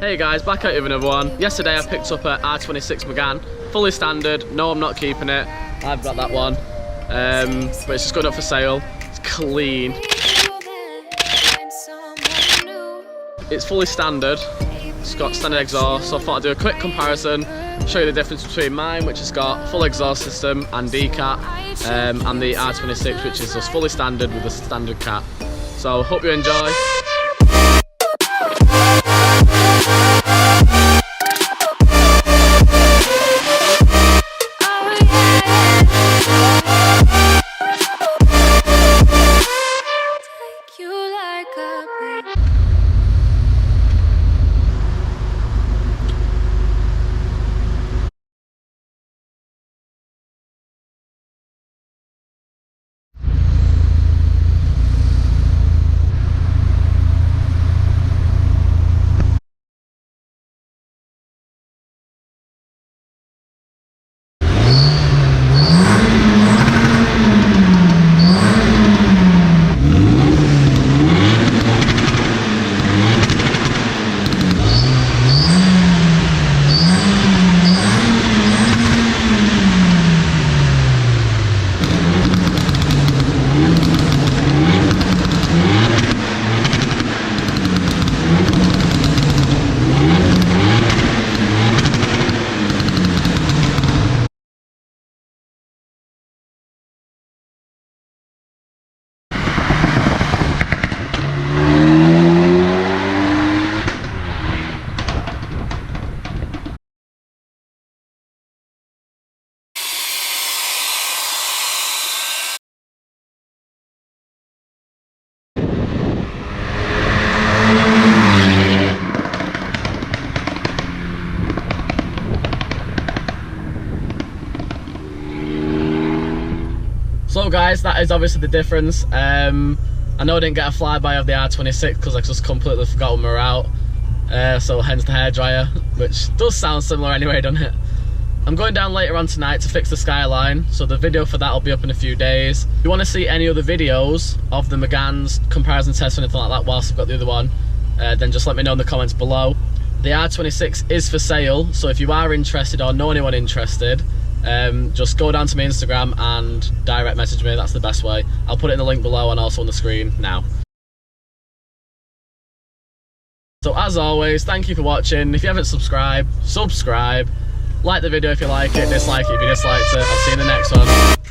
Hey guys, back out with another one. Yesterday I picked up a R26 Megane, fully standard. No, I'm not keeping it. I've got that one, but it's just going up for sale. It's clean. It's fully standard. It's got standard exhaust, so I thought I'd do a quick comparison, show you the difference between mine, which has got full exhaust system and Decat, and the R26, which is just fully standard with a standard cap. So hope you enjoy. So guys, that is obviously the difference. I know I didn't get a flyby of the R26 because I just completely forgot when we were out. So hence the hairdryer, which does sound similar anyway, doesn't it? I'm going down later on tonight to fix the skyline, so the video for that will be up in a few days. If you want to see any other videos of the Megane's comparison test or anything like that whilst I've got the other one, then just let me know in the comments below. The R26 is for sale, so if you are interested or know anyone interested, just go down to my Instagram and direct message me. That's the best way. I'll put it in the link below and also on the screen now. So as always, thank you for watching. If you haven't subscribed, subscribe. Like the video if you like it, dislike it if you disliked it. I'll see you in the next one.